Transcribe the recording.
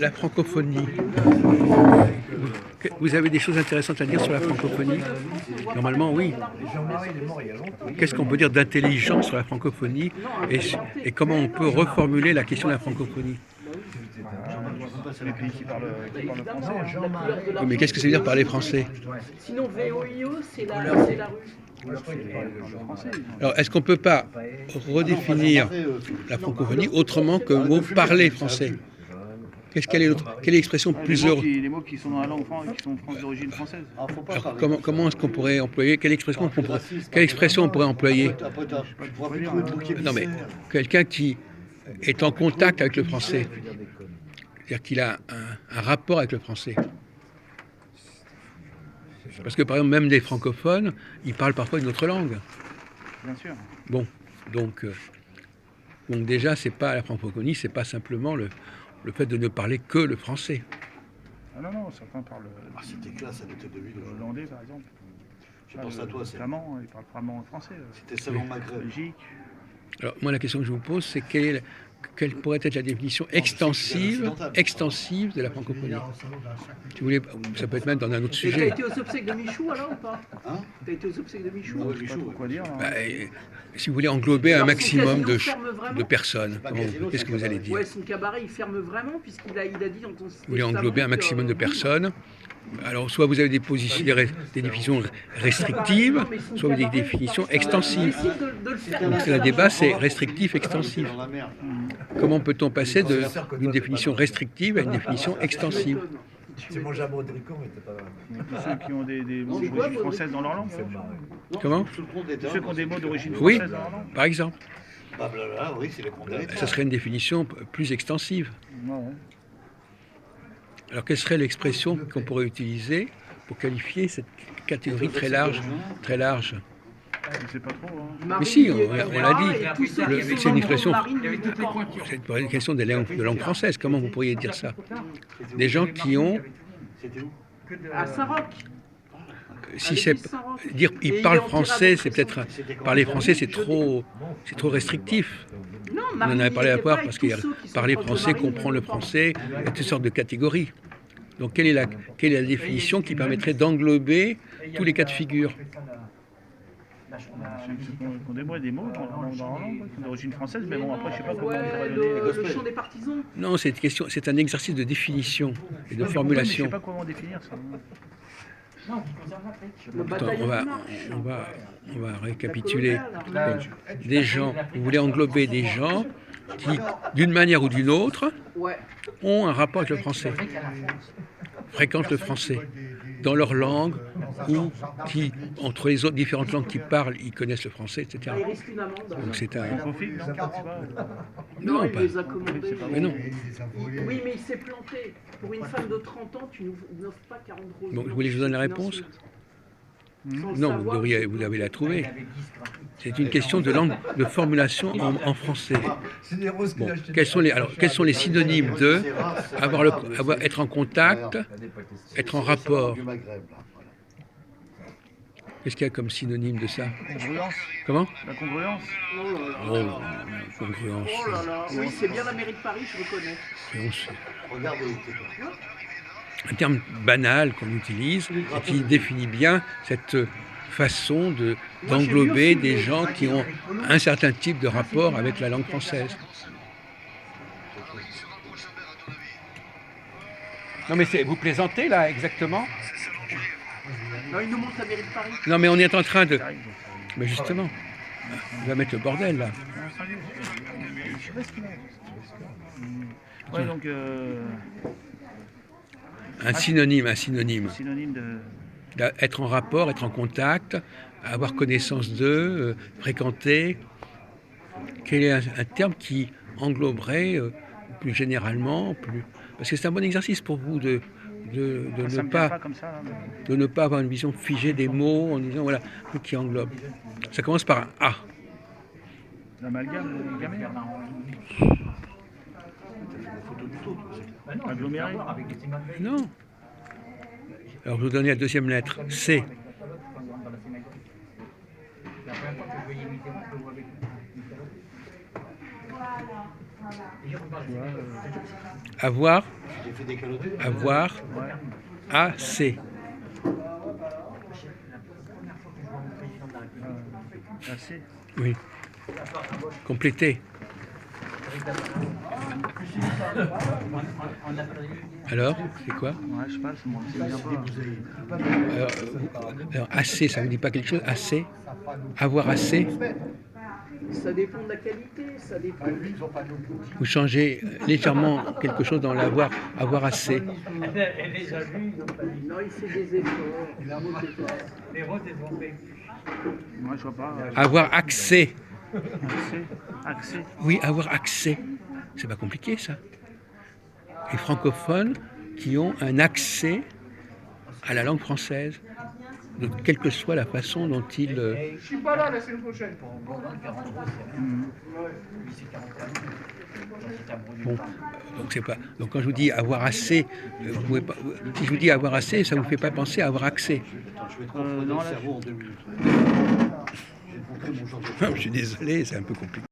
la francophonie. Vous avez des choses intéressantes à dire sur la francophonie? Normalement, oui. Qu'est-ce qu'on peut dire d'intelligent sur la francophonie et, et comment on peut reformuler la question de la francophonie? C'est les pays qui parlent le français. Oui, mais qu'est-ce que ça veut dire parler français? Sinon, VOIO, c'est la rue. Alors, est-ce qu'on ne peut pas redéfinir la francophonie autrement que le mot parler français? Quelle est l'expression plus heureuse? Les mots qui sont dans la langue qui sont d'origine française. Alors, comment est-ce qu'on pourrait employer? Quelle expression on pourrait employer? Non, mais quelqu'un qui est en contact avec le français, c'est-à-dire qu'il a un rapport avec le français. Parce que par exemple, même les francophones, ils parlent parfois une autre langue. Bien sûr. Bon, donc déjà, c'est pas la francophonie, c'est pas simplement le fait de ne parler que le français. Ah non, certains parlent. C'était classe, elle était de lui. Le hollandais, par exemple. Je pense à toi, c'est. Flamand, ils parlent flamand français. C'était Salon Maghreb. Belgique. Alors, moi, la question que je vous pose, c'est quelle pourrait être la définition extensive de la francophonie? Si vous voulez, ça peut être même dans un autre Et t'as sujet. été aux obsèques de Michou alors ou pas? Hein? T'as été aux obsèques de Michou? Ouais, Je sais pas Michou, trop quoi dire. Hein. Bah, si vous voulez englober un Alors, son maximum casino ferme vraiment de personnes, qu'est-ce que vous allez dire? Ouais, son cabaret il ferme vraiment puisqu'il a dit dans ton. Vous voulez englober un maximum de personnes. Alors, soit vous avez des définitions restrictives, soit vous avez des définitions extensives. Donc, le débat, c'est restrictif, extensif. Comment peut-on passer d'une définition restrictive à une définition extensive? C'est mon jambon de ricon, mais t'es pas. Ceux qui ont des mots d'origine française dans leur langue. Comment? Ceux qui ont des mots d'origine Oui, française dans leur langue. par exemple. Bah, blablabla, oui, c'est les condamnés. Ça serait une définition plus extensive. Ouais. Alors, quelle serait l'expression qu'on pourrait utiliser pour qualifier cette catégorie très large? Je sais pas trop. Hein. Mais si, on l'a dit. C'est une expression. C'est une question de langue française. Comment vous pourriez dire ça? Des gens qui ont. C'était où? À Saint-Roch. Si c'est dire ils parlent français, c'est peut-être parler français, c'est trop restrictif. Non, On en avait parlé à part parce que parler français, comprendre le français, il y a toutes sortes de catégories. Donc quelle est la définition qui permettrait d'englober tous les cas de figure? Ceux qui ont des mots dans leur langue, d'origine française, mais bon, après, je sais pas comment on pourrait Le donner. chant des partisans. Non, c'est un exercice de définition et de Mais je formulation. sais pas comment définir ça. Le Attends, bataillon de marche. on va récapituler. Donc, des gens, vous voulez englober des gens qui, d'une manière ou d'une autre, Ouais. ont un rapport avec le français, fréquentent le français dans leur langue ou qui, entre les autres différentes langues qu'ils parlent, ils connaissent le français, etc. Il risque une amende. Donc c'est un... Config, non, je sais pas. Non, il pas. les a commandés. Mais non. Oui, mais il s'est planté. Pour une femme de 30 ans, tu n'offres pas 40 roses. Bon, vous voulez que je vous donne la réponse? Non, vous devez la trouver. C'est une question de formulation en français. Bon, quels sont les synonymes de être en contact, être en rapport? Du Maghreb, là. Voilà. Qu'est-ce qu'il y a comme synonyme de ça? Congruence. Comment? La congruence. Oh, congruence. Oh là là. Oui, c'est bien la mairie de Paris, je reconnais. Congruence. Regardez, Un terme banal qu'on utilise et qui définit bien cette façon d'englober des gens qui ont un certain type de rapport avec la langue française. Non mais vous plaisantez là exactement? Non, il nous montre la mairie de Paris. Non mais on est en train de... Mais justement, on va mettre le bordel là. Je sais pas ce qu'il a. Ouais, donc. Un synonyme. Synonyme de. Être en rapport, être en contact, avoir connaissance d'eux, fréquenter. Quel est un terme qui engloberait plus généralement, parce que c'est un bon exercice pour vous de Ça me vient pas comme ça. Là, mais... de ne pas avoir une vision figée des mots en disant voilà, tout qui englobe. Ça commence par un A. L'amalgame, gamé. Aggloméré. Non. Alors je vais vous donner la deuxième lettre, C. Avoir J'ai fait des calotés. Avoir Ouais. assez. Assez. Oui. Compléter. Alors, c'est quoi? Ouais, je sais pas, c'est bien pas. Alors, assez, ça ne vous dit pas quelque chose? Assez? Avoir assez? Ça dépend de la qualité, ça dépend. Vous changez légèrement quelque chose dans l'avoir, avoir assez. Non, il fait des efforts. Moi, je vois pas. Avoir accès. Accès. Accès. Oui, avoir accès. C'est pas compliqué, ça. Les francophones qui ont un accès à la langue française, de quelle que soit la façon dont ils... Je suis pas là la semaine prochaine. Bon, donc c'est pas. Donc quand je vous dis avoir assez, vous pouvez pas. Si je vous dis avoir assez, ça vous fait pas penser à avoir accès. Attends, je vais te refroidir non, le là, cerveau en 2 minutes. Je vais te montrer mon genre de... Je suis désolé, c'est un peu compliqué.